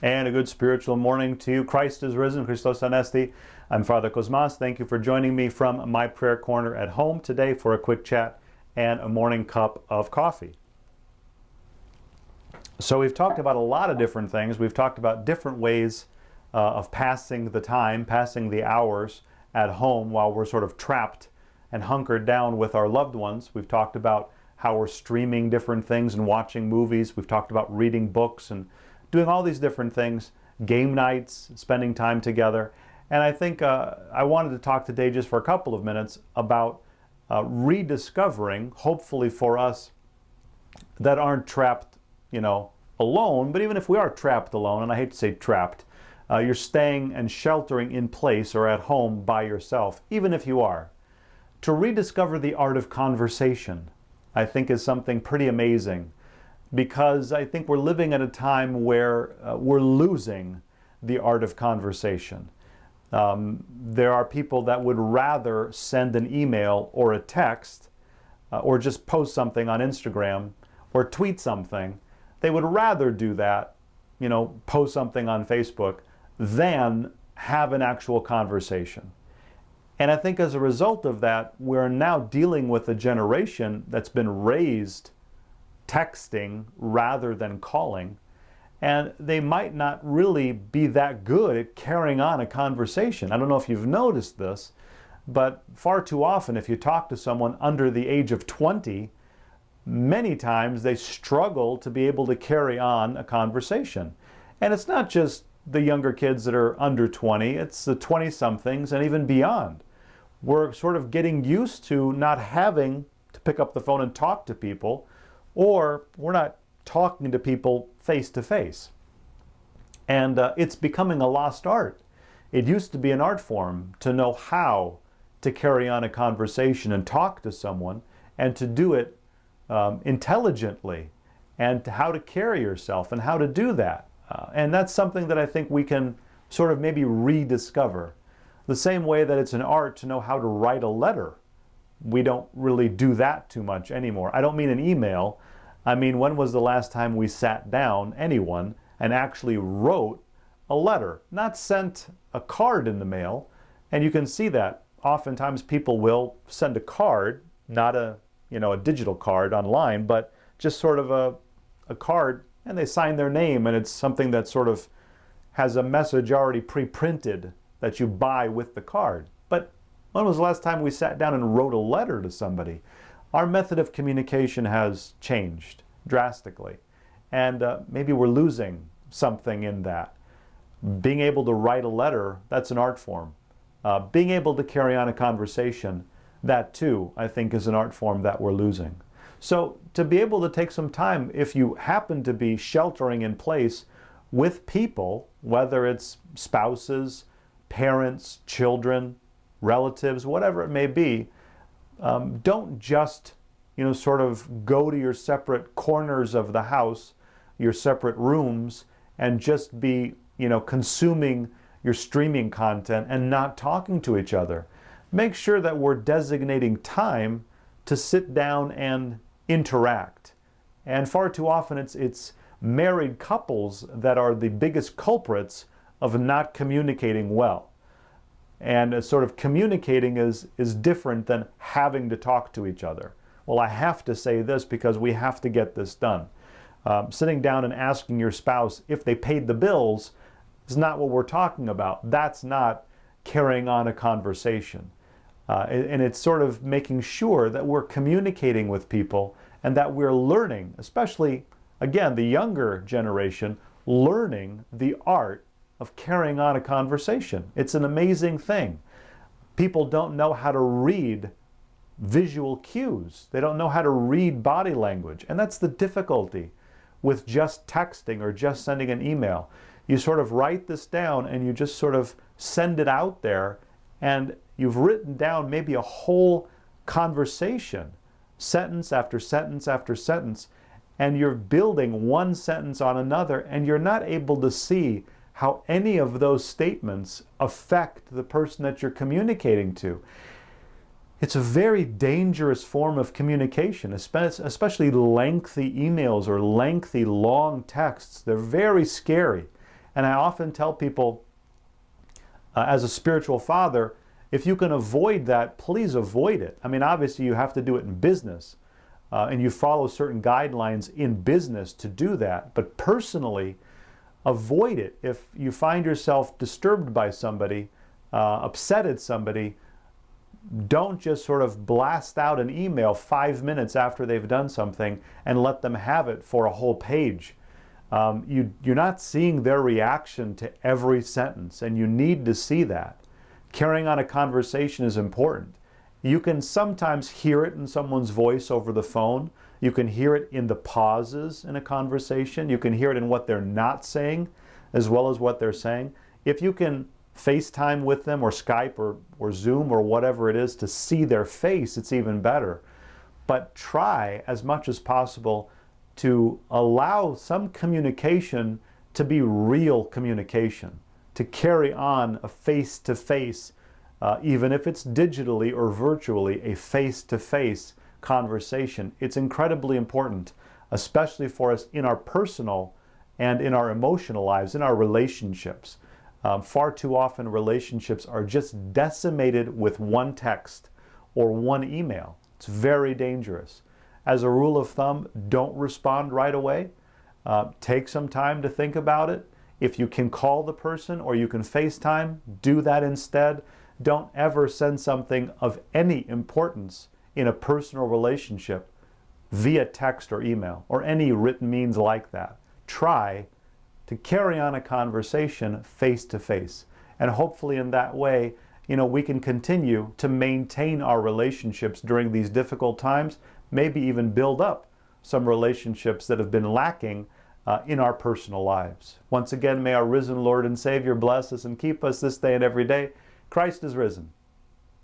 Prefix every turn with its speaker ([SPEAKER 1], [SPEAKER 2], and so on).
[SPEAKER 1] And a good spiritual morning to you. Christ is risen. Christos Anesti. I'm Father Cosmas. Thank you for joining me from my prayer corner at home today for a quick chat and a morning cup of coffee. So we've talked about a lot of different things. We've talked about different ways of passing the time, passing the hours at home while we're sort of trapped and hunkered down with our loved ones. We've talked about how we're streaming different things and watching movies. We've talked about reading books and doing all these different things, game nights, spending time together. And I think I wanted to talk today just for a couple of minutes about rediscovering, hopefully for us that aren't trapped, alone, but even if we are trapped alone, and I hate to say trapped, you're staying and sheltering in place or at home by yourself, even if you are. To rediscover the art of conversation, I think is something pretty amazing. Because I think we're living at a time where we're losing the art of conversation. There are people that would rather send an email or a text or just post something on Instagram or tweet something. They would rather do that, post something on Facebook than have an actual conversation. And I think as a result of that, we're now dealing with a generation that's been raised texting rather than calling, and they might not really be that good at carrying on a conversation. I don't know if you've noticed this, but far too often if you talk to someone under the age of 20, many times they struggle to be able to carry on a conversation. And it's not just the younger kids that are under 20, it's the 20-somethings and even beyond. We're sort of getting used to not having to pick up the phone and talk to people, or we're not talking to people face to face. And it's becoming a lost art. It used to be an art form to know how to carry on a conversation and talk to someone and to do it intelligently, and how to carry yourself and how to do that. And that's something that I think we can sort of maybe rediscover. The same way that it's an art to know how to write a letter. We don't really do that too much anymore. I don't mean an email. I mean, when was the last time we sat down, anyone, and actually wrote a letter? Not sent a card in the mail. And you can see that oftentimes people will send a card, not a digital card online, but just sort of a card, and they sign their name, and it's something that sort of has a message already pre-printed that you buy with the card. But when was the last time we sat down and wrote a letter to somebody? Our method of communication has changed drastically, and maybe we're losing something in that. Being able to write a letter, that's an art form. Being able to carry on a conversation, that too, I think, is an art form that we're losing. So to be able to take some time, if you happen to be sheltering in place with people, whether it's spouses, parents, children, relatives, whatever it may be, don't just, sort of go to your separate corners of the house, your separate rooms, and just be, consuming your streaming content and not talking to each other. Make sure that we're designating time to sit down and interact. And far too often it's married couples that are the biggest culprits of not communicating well. And sort of communicating is different than having to talk to each other. Well, I have to say this because we have to get this done. Sitting down and asking your spouse if they paid the bills is not what we're talking about. That's not carrying on a conversation. And it's sort of making sure that we're communicating with people and that we're learning, especially, again, the younger generation, learning the art of carrying on a conversation. It's an amazing thing. People don't know how to read visual cues. They don't know how to read body language. And that's the difficulty with just texting or just sending an email. You sort of write this down and you just sort of send it out there, and you've written down maybe a whole conversation, sentence after sentence after sentence, and you're building one sentence on another, and you're not able to see how any of those statements affect the person that you're communicating to. It's a very dangerous form of communication, especially lengthy emails or lengthy long texts. They're very scary. And I often tell people, as a spiritual father, if you can avoid that, please avoid it. I mean, obviously you have to do it in business, and you follow certain guidelines in business to do that. But personally, avoid it. If you find yourself disturbed by somebody, upset at somebody, don't just sort of blast out an email 5 minutes after they've done something and let them have it for a whole page. You're not seeing their reaction to every sentence, and you need to see that. Carrying on a conversation is important. You can sometimes hear it in someone's voice over the phone. You can hear it in the pauses in a conversation. You can hear it in what they're not saying as well as what they're saying. If you can FaceTime with them or Skype or Zoom or whatever it is to see their face, it's even better. But try as much as possible to allow some communication to be real communication, to carry on a face-to-face, even if it's digitally or virtually, a face-to-face conversation. It's incredibly important, especially for us in our personal and in our emotional lives, in our relationships. Far too often relationships are just decimated with one text or one email. It's very dangerous. As a rule of thumb, don't respond right away. Take some time to think about it. If you can call the person or you can FaceTime, do that instead. Don't ever send something of any importance in a personal relationship via text or email or any written means like that. Try to carry on a conversation face to face. And hopefully in that way, we can continue to maintain our relationships during these difficult times, maybe even build up some relationships that have been lacking in our personal lives. Once again, may our risen Lord and Savior bless us and keep us this day and every day. Christ is risen.